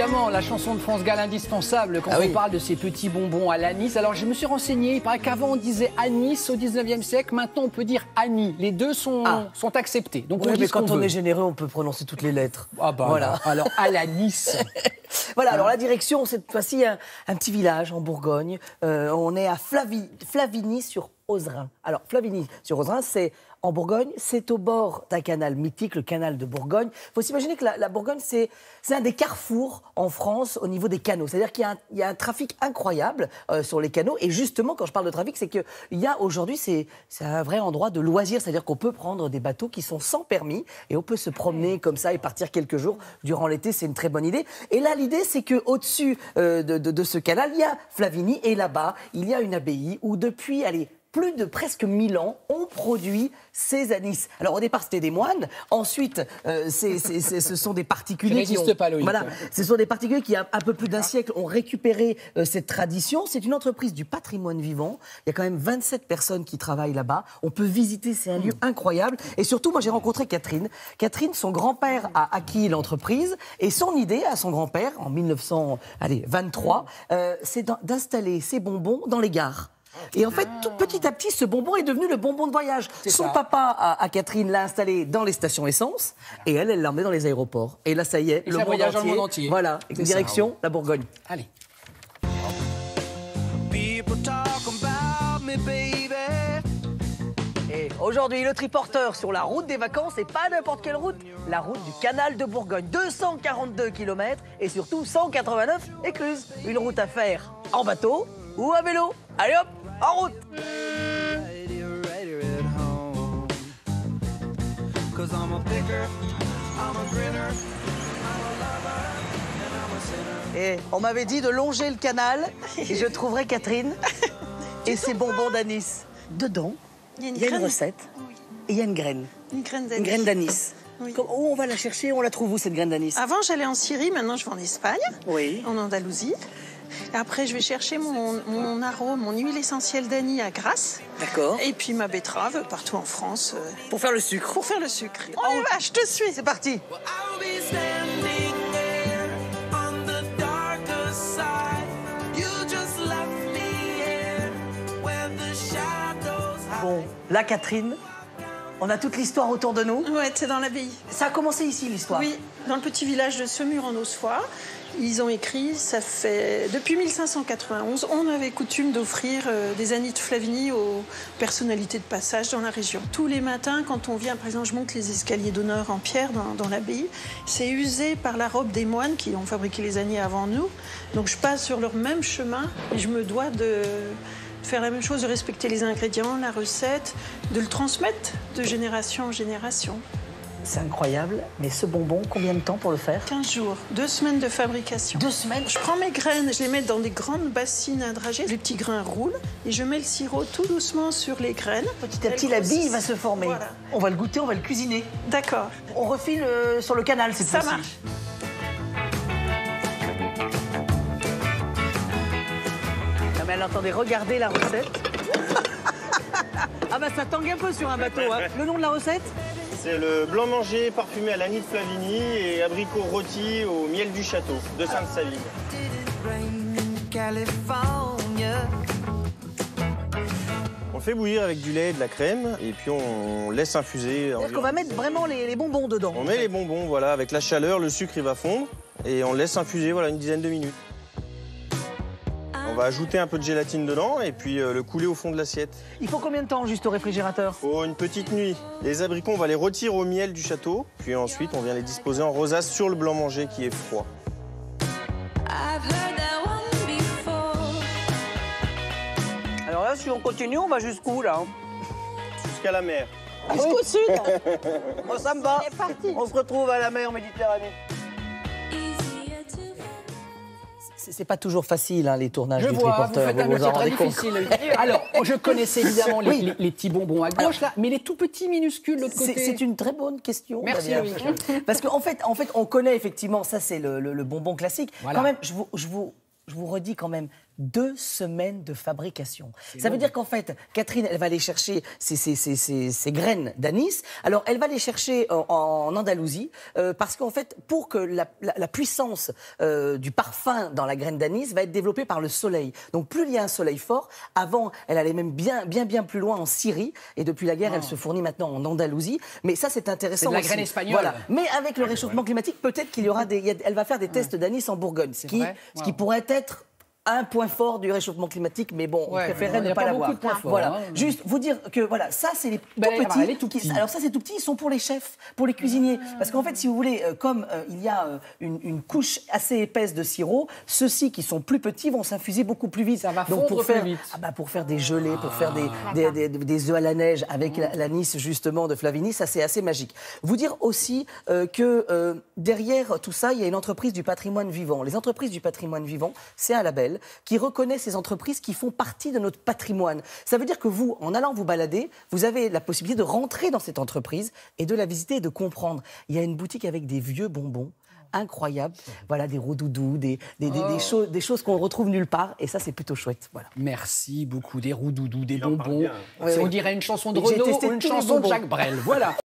évidemment, la chanson de France Gall indispensable quand on parle de ces petits bonbons à l'anis. Alors, je me suis renseigné, il paraît qu'avant on disait anis au 19e siècle, maintenant on peut dire Annie. Les deux sont acceptés. Donc, mais quand on est généreux, on peut prononcer toutes les lettres. Ah bah voilà. Alors, à l'anis. Voilà, alors la direction, cette fois-ci, un petit village en Bourgogne. On est à Flavigny-sur-Ozerain. Alors, Flavigny-sur-Ozerain, c'est en Bourgogne, c'est au bord d'un canal mythique, le canal de Bourgogne. Il faut s'imaginer que la Bourgogne, c'est un des carrefours en France au niveau des canaux. C'est-à-dire qu'il y a un trafic incroyable sur les canaux. Et justement, quand je parle de trafic, c'est qu'il y a aujourd'hui, c'est un vrai endroit de loisirs. C'est-à-dire qu'on peut prendre des bateaux qui sont sans permis et on peut se promener comme ça et partir quelques jours durant l'été. C'est une très bonne idée. Et là, l'idée, c'est qu'au-dessus de ce canal, il y a Flavigny. Et là-bas, il y a une abbaye où depuis, plus de presque 1000 ans, on produit ces anis. Alors au départ, c'était des moines. Ensuite, ce sont des particuliers ce sont des particuliers qui, un peu plus d'un siècle, ont récupéré cette tradition. C'est une entreprise du patrimoine vivant. Il y a quand même 27 personnes qui travaillent là-bas. On peut visiter, c'est un lieu incroyable. Et surtout, moi, j'ai rencontré Catherine. Catherine, son grand-père a acquis l'entreprise. Et son idée à son grand-père, en 1923, c'est d'installer ces bonbons dans les gares. Et en fait, tout petit à petit, ce bonbon est devenu le bonbon de voyage. Son papa, à Catherine, l'a installé dans les stations essence et elle l'emmenait dans les aéroports. Et là, ça y est, le monde entier. Voilà, direction la Bourgogne. Allez. Et aujourd'hui, le triporteur sur la route des vacances, et pas n'importe quelle route, la route du canal de Bourgogne. 242 km et surtout 189 écluses. Une route à faire en bateau ou à vélo. Allez hop, en route! Et on m'avait dit de longer le canal et je trouverais Catherine et ses bonbons d'anis. Dedans, il y a une recette et il y a une graine. Une graine d'anis. Une graine d'anis. Oui. Où on va la chercher? On la trouve où, cette graine d'anis? Avant, j'allais en Syrie, maintenant je vais en Espagne, en Andalousie. Et après, je vais chercher mon arôme, mon huile essentielle d'anis à Grasse. D'accord. Et puis ma betterave partout en France. Pour faire le sucre. Pour faire le sucre. On y va, je te suis. C'est parti. Bon, là, Catherine, on a toute l'histoire autour de nous. Ouais, c'est dans l'abbaye. Ça a commencé ici, l'histoire? Oui, dans le petit village de Semur en Ossois. Ils ont écrit, ça fait depuis 1591, on avait coutume d'offrir des anis de Flavigny aux personnalités de passage dans la région. Tous les matins, quand on vient, par exemple, je monte les escaliers d'honneur en pierre dans l'abbaye, c'est usé par la robe des moines qui ont fabriqué les anis avant nous. Donc je passe sur leur même chemin et je me dois de faire la même chose, de respecter les ingrédients, la recette, de le transmettre de génération en génération. C'est incroyable, mais ce bonbon, combien de temps pour le faire? 15 jours, 2 semaines de fabrication. 2 semaines? Je prends mes graines, je les mets dans des grandes bassines à drager. Les petits grains roulent et je mets le sirop tout doucement sur les graines. Petit à petit, la bille va se former. Voilà. On va le goûter, on va le cuisiner. D'accord. On refile sur le canal cette fois-ci. Ça marche. Non mais alors, attendez, regardez la recette. Ah bah ça tangue un peu sur un bateau. Hein. Le nom de la recette? C'est le blanc manger parfumé à l'anis de Flavigny et abricot rôti au miel du château de Sainte-Savine. On fait bouillir avec du lait et de la crème et puis on laisse infuser. C'est-à-dire qu'on va mettre vraiment les bonbons dedans. On met les bonbons, voilà, avec la chaleur, le sucre il va fondre et on laisse infuser, voilà, une dizaine de minutes. On va ajouter un peu de gélatine dedans et puis le couler au fond de l'assiette. Il faut combien de temps juste au réfrigérateur? Faut une petite nuit. Les abricots, on va les retirer au miel du château, puis ensuite on vient les disposer en rosace sur le blanc manger qui est froid. Alors là, si on continue, on va jusqu'où là? Jusqu'à la mer. Jusqu'au sud. Moi, ça me va. C'est parti. On se retrouve à la mer Méditerranée. C'est pas toujours facile, hein, les tournages du triporteur. Vous faites un métier très difficile. Alors, je connaissais évidemment les petits bonbons à gauche, là, mais les tout petits minuscules de l'autre côté. C'est une très bonne question. Merci, Loïc. Parce qu'en fait, on connaît effectivement, ça c'est le bonbon classique. Voilà. Quand même, je vous redis quand même, 2 semaines de fabrication. Ça veut dire qu'en fait, Catherine, elle va aller chercher ces graines d'anis. Alors, elle va les chercher en Andalousie, parce qu'en fait, pour que la puissance du parfum dans la graine d'anis va être développée par le soleil. Donc, plus il y a un soleil fort, avant, elle allait même bien plus loin en Syrie, et depuis la guerre, elle se fournit maintenant en Andalousie. Mais ça, c'est intéressant. C'est de la aussi. graine espagnole. Voilà. Mais avec le réchauffement climatique, peut-être qu'il y aura elle va faire des tests d'anis en Bourgogne, ce qui pourrait être un point fort du réchauffement climatique, mais bon, on préférerait ne pas l'avoir. Voilà. Juste vous dire que voilà, ça c'est les tout petits. Alors ça c'est tout petit, ils sont pour les chefs, pour les cuisiniers. Parce qu'en fait, si vous voulez, comme il y a une couche assez épaisse de sirop, ceux-ci qui sont plus petits vont s'infuser beaucoup plus vite. Ça va fondre plus vite. Pour faire des gelées, pour faire des œufs à la neige avec l'anis justement de Flavigny, ça c'est assez magique. Vous dire aussi que derrière tout ça, il y a une entreprise du patrimoine vivant. Les entreprises du patrimoine vivant, c'est un label qui reconnaît ces entreprises qui font partie de notre patrimoine. Ça veut dire que vous, en allant vous balader, vous avez la possibilité de rentrer dans cette entreprise et de la visiter et de comprendre. Il y a une boutique avec des vieux bonbons incroyables, voilà, des roux-doudous, des choses qu'on retrouve nulle part, et ça c'est plutôt chouette. Voilà. Merci beaucoup, des roux-doudous, des bonbons. On dirait une chanson de Renaud ou une chanson de Jacques Brel. Voilà.